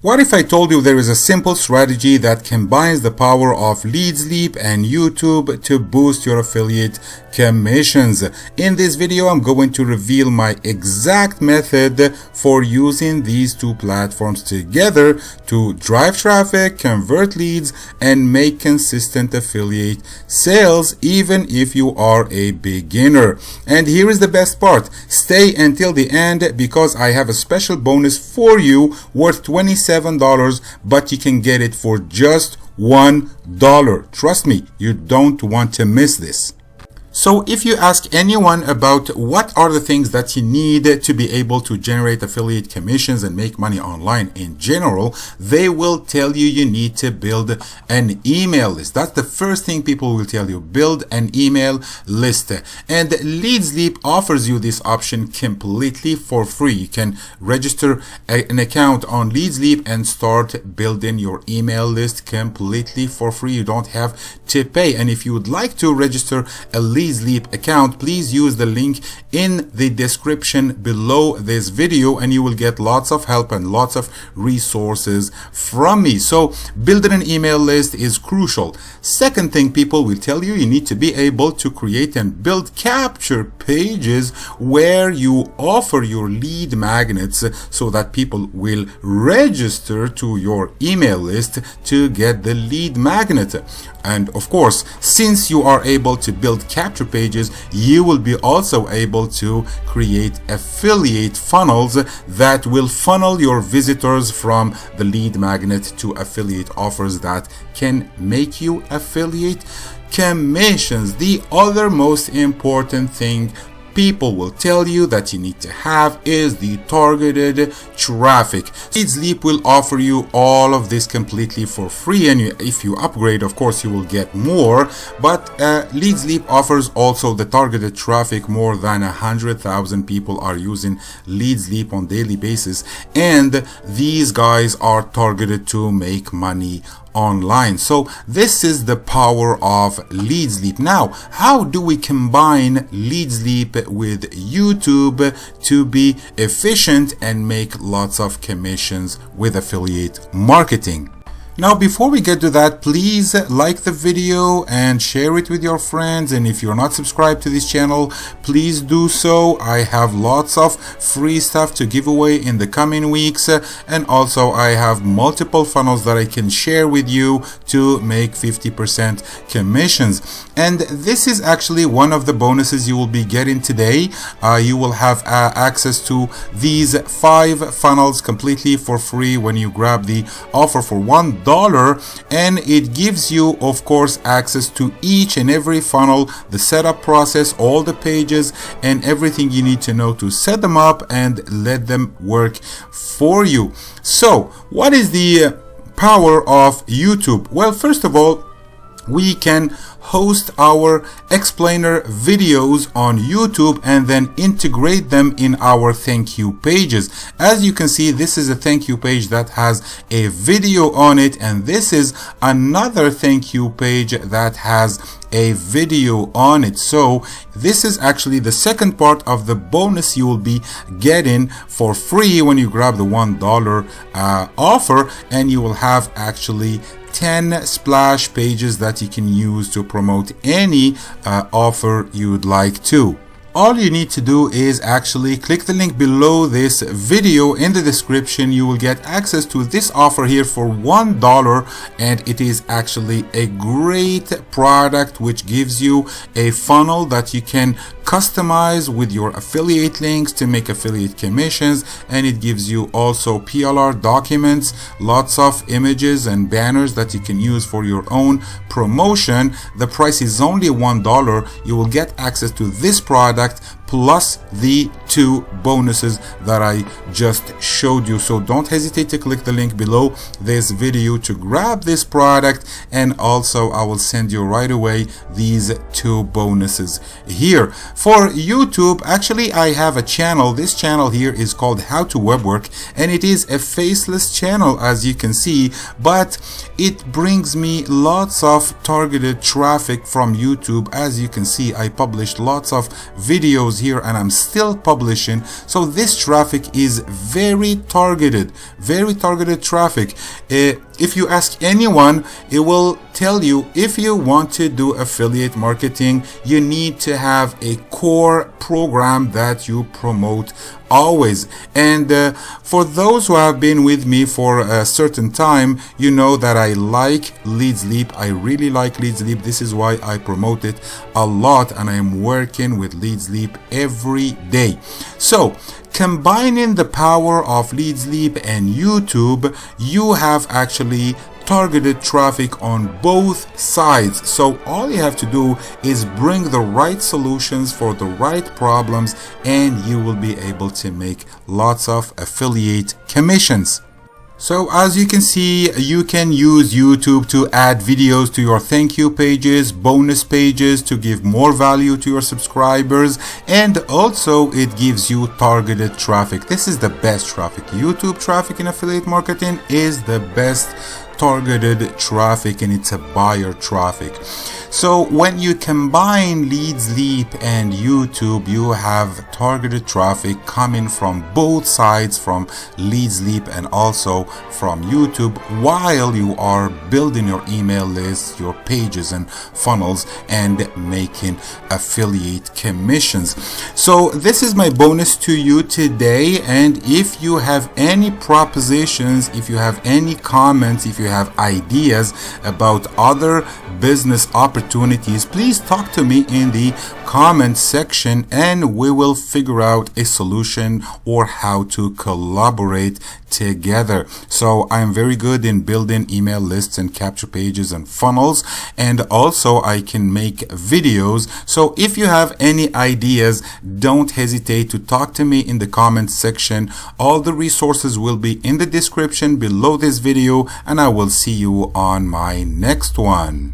What if I told you there is a simple strategy that combines the power of LeadsLeap and YouTube to boost your affiliate commissions? In this video, I'm going to reveal my exact method for using these two platforms together to drive traffic, convert leads, and make consistent affiliate sales, even if you are a beginner. And here is the best part. Stay until the end because I have a special bonus for you worth $27, but you can get it for just $1. Trust me, you don't want to miss this. So if you ask anyone about what are the things that you need to be able to generate affiliate commissions and make money online in general, they will tell you you need to build an email list. That's the first thing people will tell you, build an email list. And LeadsLeap offers you this option completely for free. You can register an account on LeadsLeap and start building your email list completely for free. You don't have to pay. And if you would like to register a LeadsLeap account, please use the link in the description below this video and you will get lots of help and lots of resources from me. So building an email list is crucial. Second thing people will tell you, you need to be able to create and build capture pages where you offer your lead magnets so that people will register to your email list to get the lead magnet. And of course, since you are able to build capture pages, you will be also able to create affiliate funnels that will funnel your visitors from the lead magnet to affiliate offers that can make you affiliate commissions. The other most important thing people will tell you that you need to have is the targeted traffic. LeadsLeap will offer you all of this completely for free, and if you upgrade, of course, you will get more. But LeadsLeap offers also the targeted traffic. More than 100,000 people are using LeadsLeap on daily basis, and these guys are targeted to make money online. So this is the power of LeadsLeap. Now, how do we combine LeadsLeap with YouTube to be efficient and make lots of commissions with affiliate marketing? Now, before we get to that, please like the video and share it with your friends. And if you're not subscribed to this channel, please do so. I have lots of free stuff to give away in the coming weeks. And also I have multiple funnels that I can share with you to make 50% commissions. And this is actually one of the bonuses you will be getting today. You will have access to these 5 funnels completely for free when you grab the offer for $1. And it gives you, of course, access to each and every funnel, the setup process, all the pages, and everything you need to know to set them up and let them work for you. So what is the power of YouTube? Well, first of all, we can host our explainer videos on YouTube and then integrate them in our thank you pages. As you can see, this is a thank you page that has a video on it, and this is another thank you page that has a video on it. So this is actually the second part of the bonus you will be getting for free when you grab the $1 offer, and you will have actually 10 splash pages that you can use to promote any offer you'd like to. All you need to do is actually click the link below this video in the description. You will get access to this offer here for $1, and it is actually a great product which gives you a funnel that you can customize with your affiliate links to make affiliate commissions, and it gives you also PLR documents, lots of images and banners that you can use for your own promotion. The price is only $1. You will get access to this product plus the 2 bonuses that I just showed you. So don't hesitate to click the link below this video to grab this product, and also I will send you right away these 2 bonuses here. For YouTube, actually I have a channel. This channel here is called How to Web Work, and it is a faceless channel, as you can see, but it brings me lots of targeted traffic from YouTube. As you can see, I published lots of videos videos here and I'm still publishing. So this traffic is very targeted traffic. If you ask anyone, it will tell you if you want to do affiliate marketing, you need to have a core program that you promote always. And for those who have been with me for a certain time, you know that I like LeadsLeap. I really like LeadsLeap. This is why I promote it a lot, and I am working with LeadsLeap every day. So combining the power of LeadsLeap and YouTube, you have actually targeted traffic on both sides. So all you have to do is bring the right solutions for the right problems, and you will be able to make lots of affiliate commissions. So as you can see, you can use YouTube to add videos to your thank you pages, bonus pages, to give more value to your subscribers, and also it gives you targeted traffic. This is the best traffic. YouTube traffic in affiliate marketing is the best targeted traffic, and it's a buyer traffic. So when you combine LeadsLeap and YouTube, you have targeted traffic coming from both sides, from LeadsLeap and also from YouTube, while you are building your email list, your pages and funnels, and making affiliate commissions. So this is my bonus to you today, and if you have any propositions, if you have any comments, if you have ideas about other business opportunities, please talk to me in the comment section, and we will figure out a solution or how to collaborate together. So I'm very good in building email lists and capture pages and funnels, and also I can make videos. So if you have any ideas, don't hesitate to talk to me in the comment section. All the resources will be in the description below this video, and I will see you on my next one.